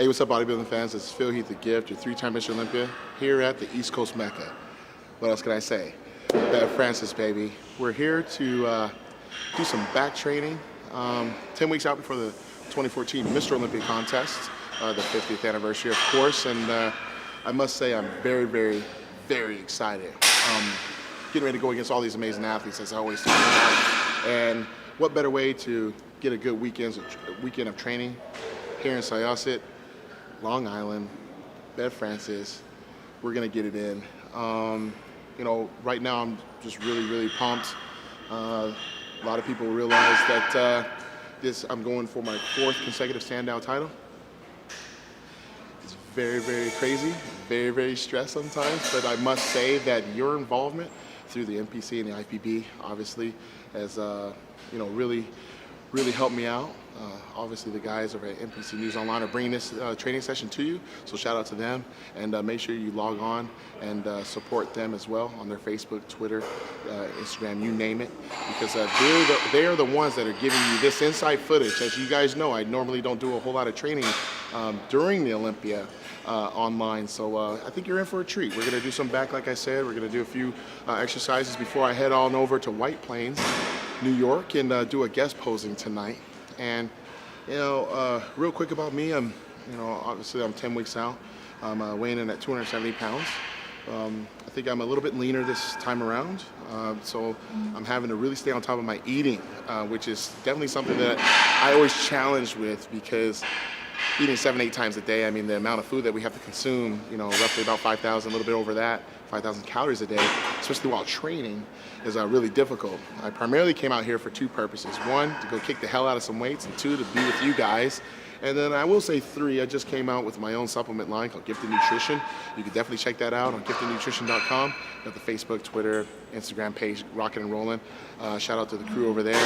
Hey, what's up, bodybuilding fans? This is Phil Heath, the Gift, your 3-time Mr. Olympia, here at the East Coast Mecca. What else can I say? Bev Francis, baby. We're here to do some back training. 10 weeks out before the 2014 Mr. Olympia contest, the 50th anniversary, of course. And I must say, I'm very, very, very excited. Getting ready to go against all these amazing athletes, as I always talk about. And what better way to get a good weekend of training here in Syosset, Long Island, Bev Francis. We're gonna get it in. You know, right now I'm just really, really pumped. A lot of people realize that I'm going for my 4th consecutive stand-out title. It's very, very crazy, very, very stressed sometimes, but I must say that your involvement through the NPC and the IPB obviously has, you know, really helped me out. Obviously, the guys over at NPC News Online are bringing this training session to you, so shout out to them, and make sure you log on and support them as well on their Facebook, Twitter, Instagram, you name it, because they are the ones that are giving you this inside footage. As you guys know, I normally don't do a whole lot of training during the Olympia online, so I think you're in for a treat. We're going to do some back, like I said. We're going to do a few exercises before I head on over to White Plains, New York, and do a guest posing tonight. And you know, real quick about me, you know, obviously I'm 10 weeks out. I'm weighing in at 270 pounds. I think I'm a little bit leaner this time around, so I'm having to really stay on top of my eating, which is definitely something that I always challenge with, because eating 7-8 times a day, I mean, the amount of food that we have to consume, you know, roughly about 5,000, a little bit over that, 5,000 calories a day, especially while training, is really difficult. I primarily came out here for 2 purposes. 1, to go kick the hell out of some weights, and 2, to be with you guys. And then I will say 3, I just came out with my own supplement line called Gifted Nutrition. You can definitely check that out on giftednutrition.com. Got the Facebook, Twitter, Instagram page rocking and rolling. Shout out to the crew over there.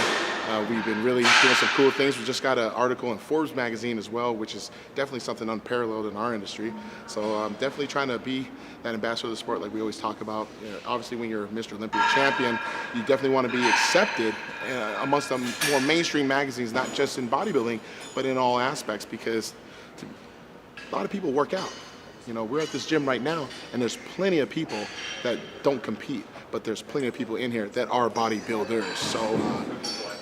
We've been really doing some cool things. We just got an article in Forbes magazine as well, which is definitely something unparalleled in our industry. So I'm definitely trying to be that ambassador of the sport, like we always talk about. You know, obviously, when you're Mr. Olympia champion, you definitely want to be accepted amongst the more mainstream magazines, not just in bodybuilding, but in all aspects, because a lot of people work out. You know, we're at this gym right now, and there's plenty of people that don't compete, but there's plenty of people in here that are bodybuilders. So,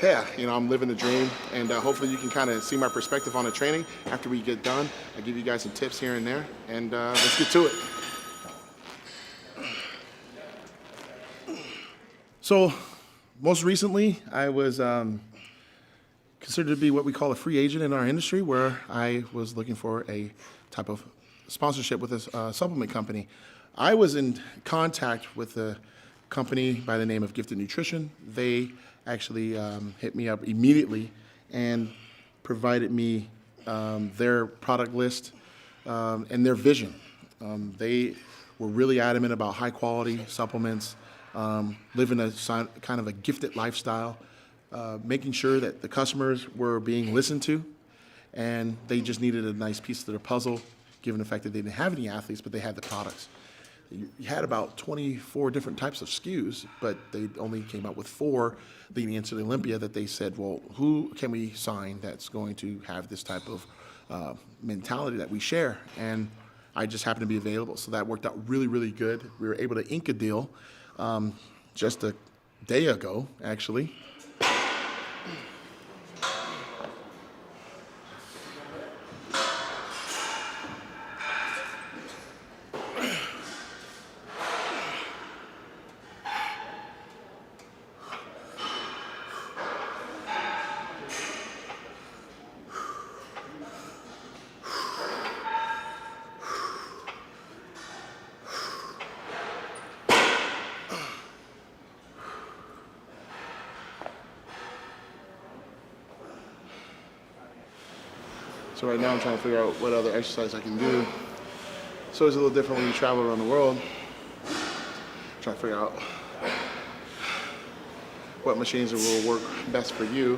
yeah, you know, I'm living the dream, and hopefully you can kind of see my perspective on the training after we get done. I'll give you guys some tips here and there, and let's get to it. So, most recently, I was considered to be what we call a free agent in our industry, where I was looking for a type of sponsorship with a supplement company. I was in contact with a company by the name of Gifted Nutrition. They actually hit me up immediately and provided me their product list and their vision. They were really adamant about high quality supplements, living a kind of a gifted lifestyle, making sure that the customers were being listened to, and they just needed a nice piece of their puzzle, given the fact that they didn't have any athletes, but they had the products. You had about 24 different types of SKUs, but they only came out with 4 leading into the Olympia that they said, well, who can we sign that's going to have this type of mentality that we share? And I just happened to be available, so that worked out really, really good. We were able to ink a deal just a day ago, actually. So right now I'm trying to figure out what other exercise I can do. So it's a little different when you travel around the world. Trying to figure out what machines will work best for you.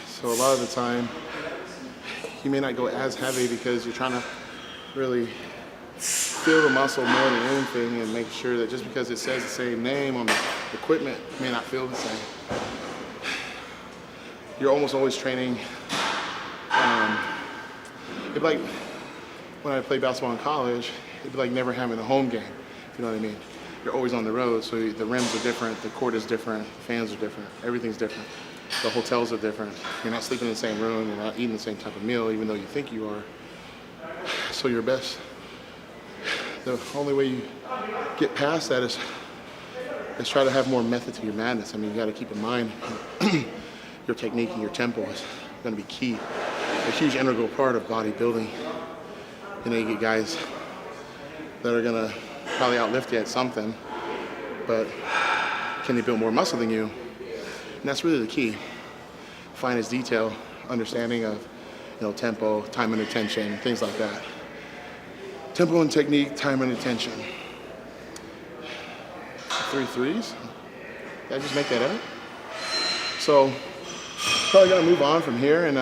So a lot of the time, you may not go as heavy because you're trying to really feel the muscle more than anything, and make sure that just because it says the same name on the equipment, it may not feel the same. You're almost always training it'd be like when I played basketball in college, it'd be like never having a home game, if you know what I mean. You're always on the road, so the rims are different, the court is different, fans are different, everything's different. The hotels are different. You're not sleeping in the same room, you're not eating the same type of meal, even though you think you are. So your best, the only way you get past that is try to have more method to your madness. I mean, you got to keep in mind your technique and your tempo is going to be key, a huge integral part of bodybuilding. You know, you get guys that are going to probably outlift you at something, but can they build more muscle than you? And that's really the key. Finest detail, understanding of, you know, tempo, time and attention, things like that. Tempo and technique, time and attention. 3 threes? Did I just make that up? So, probably gonna move on from here and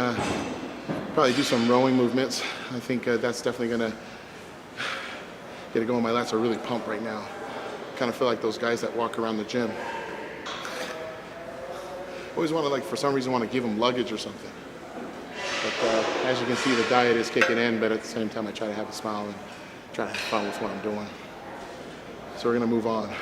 probably do some rowing movements. I think that's definitely gonna get it going. My lats are really pumped right now. Kind of feel like those guys that walk around the gym. Always want to, like, for some reason, want to give them luggage or something. But as you can see, the diet is kicking in, but at the same time, I try to have a smile and try to have fun with what I'm doing. So we're gonna move on.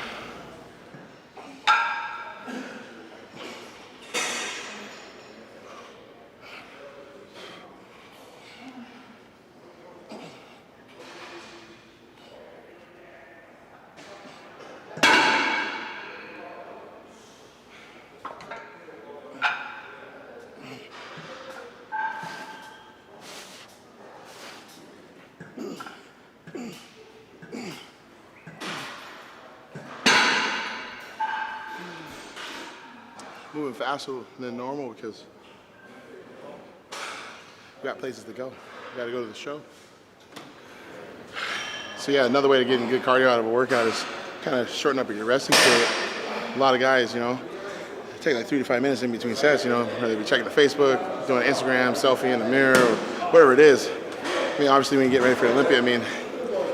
Moving faster than normal because we got places to go. We got to go to the show. So yeah, another way to getting good cardio out of a workout is kind of shorten up your resting period. A lot of guys, you know, take like 3 to 5 minutes in between sets, you know, whether they be checking the Facebook, doing an Instagram, selfie in the mirror, or whatever it is. I mean, obviously when you get ready for Olympia, I mean,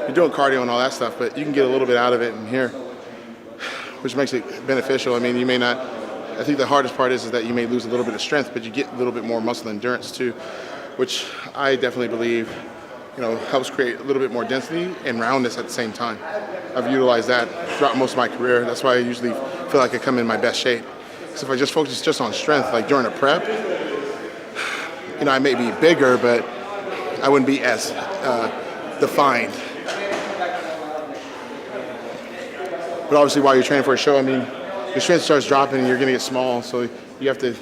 you're doing cardio and all that stuff, but you can get a little bit out of it in here, which makes it beneficial. I mean, you may not, I think the hardest part is that you may lose a little bit of strength, but you get a little bit more muscle endurance too, which I definitely believe, you know, helps create a little bit more density and roundness at the same time. I've utilized that throughout most of my career. That's why I usually feel like I come in my best shape. Because if I just focus just on strength, like during a prep, you know, I may be bigger, but I wouldn't be as defined. But obviously while you're training for a show, I mean, your strength starts dropping and you're gonna get small, so you have to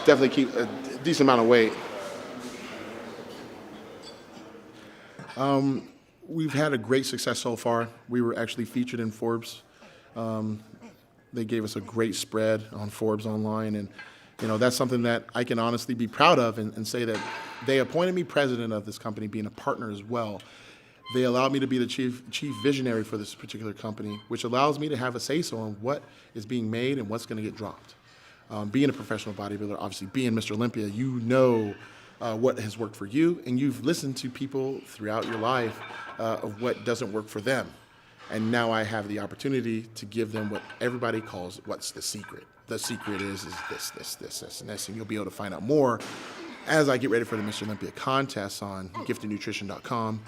definitely keep a decent amount of weight. We've had a great success so far. We were actually featured in Forbes. They gave us a great spread on Forbes online, and you know, that's something that I can honestly be proud of and say that they appointed me president of this company, being a partner as well. They allowed me to be the chief visionary for this particular company, which allows me to have a say-so on what is being made and what's going to get dropped. Being a professional bodybuilder, obviously being Mr. Olympia, you know what has worked for you, and you've listened to people throughout your life of what doesn't work for them. And now I have the opportunity to give them what everybody calls what's the secret. The secret is this, and this, and you'll be able to find out more as I get ready for the Mr. Olympia contest on giftednutrition.com.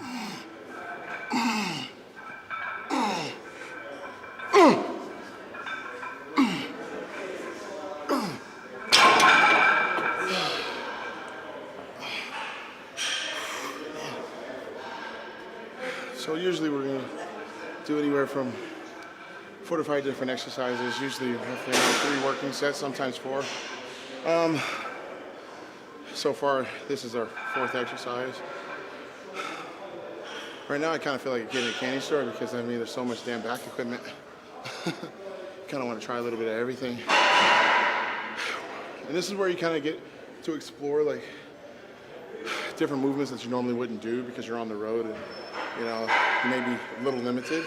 So usually we're going to do anywhere from 4 to 5 different exercises, usually roughly 3 working sets, sometimes 4. So far, this is our 4th exercise. Right now, I kind of feel like getting a candy store because, I mean, there's so much damn back equipment. Kind of want to try a little bit of everything. And this is where you kind of get to explore, like, different movements that you normally wouldn't do because you're on the road and, you know, you may be a little limited.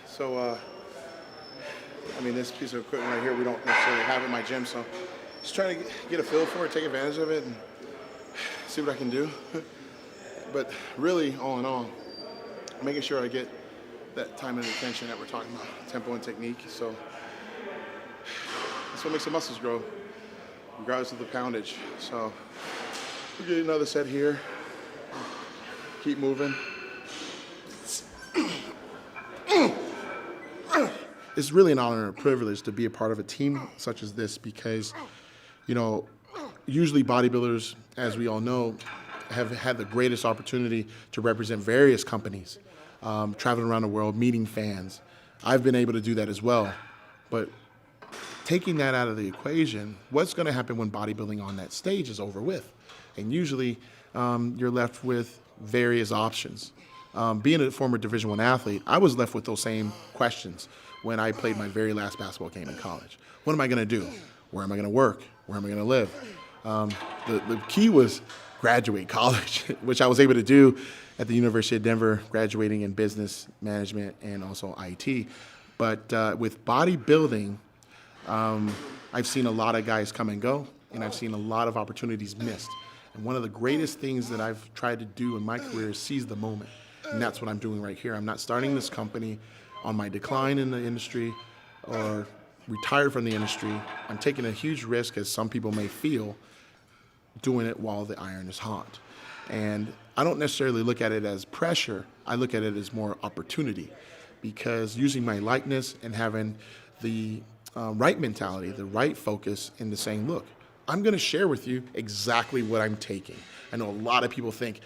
So, I mean, this piece of equipment right here, we don't necessarily have in my gym, so just trying to get a feel for it, take advantage of it, and see what I can do. But really, all in all, making sure I get that time and attention that we're talking about, tempo and technique. So that's what makes the muscles grow, regardless of the poundage. So we'll get another set here. Keep moving. It's really an honor and a privilege to be a part of a team such as this because, you know, usually bodybuilders, as we all know, have had the greatest opportunity to represent various companies, traveling around the world, meeting fans. I've been able to do that as well. But taking that out of the equation, what's going to happen when bodybuilding on that stage is over with? And usually you're left with various options. Being a former Division I athlete, I was left with those same questions when I played my very last basketball game in college. What am I going to do? Where am I going to work? Where am I going to live? The key was graduate college, which I was able to do at the University of Denver, graduating in business management and also IT. But with bodybuilding, I've seen a lot of guys come and go, and I've seen a lot of opportunities missed. And one of the greatest things that I've tried to do in my career is seize the moment. And that's what I'm doing right here. I'm not starting this company on my decline in the industry or retired from the industry. I'm taking a huge risk, as some people may feel, doing it while the iron is hot. And I don't necessarily look at it as pressure. I look at it as more opportunity, because using my likeness and having the right mentality, the right focus, into saying, look, I'm going to share with you exactly what I'm taking. I know a lot of people think,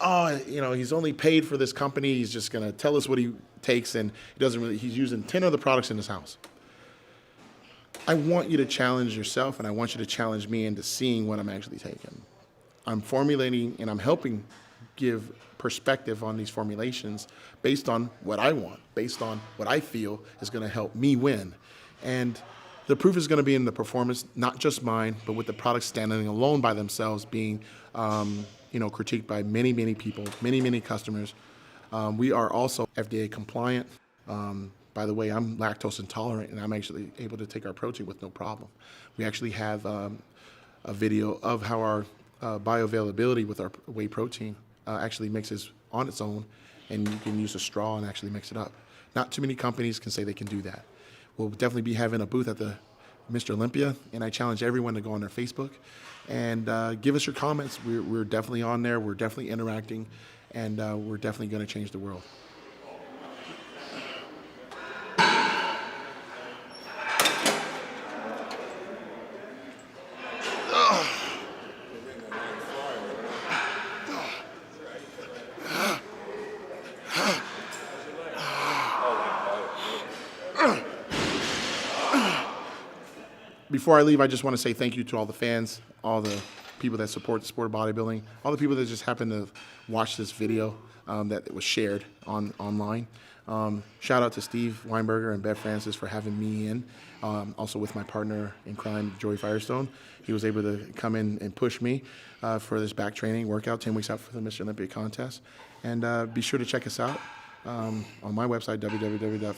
oh, you know, he's only paid for this company. He's just going to tell us what he takes, and he's using 10 of the products in his house. I want you to challenge yourself, and I want you to challenge me into seeing what I'm actually taking. I'm formulating and I'm helping give perspective on these formulations based on what I want, based on what I feel is going to help me win. And the proof is going to be in the performance, not just mine, but with the products standing alone by themselves being critiqued by many, many people, many, many customers. We are also FDA compliant. By the way, I'm lactose intolerant, and I'm actually able to take our protein with no problem. We actually have a video of how our bioavailability with our whey protein actually mixes on its own, and you can use a straw and actually mix it up. Not too many companies can say they can do that. We'll definitely be having a booth at the Mr. Olympia, and I challenge everyone to go on their Facebook and give us your comments. We're definitely on there. We're definitely interacting, and we're definitely going to change the world. Before I leave, I just want to say thank you to all the fans, all the people that support the sport of bodybuilding, all the people that just happened to watch this video that was shared online. Shout out to Steve Weinberger and Bev Francis for having me in, also with my partner in crime, Joey Firestone. He was able to come in and push me for this back training workout 10 weeks out for the Mr. Olympia contest. And be sure to check us out on my website, www.philip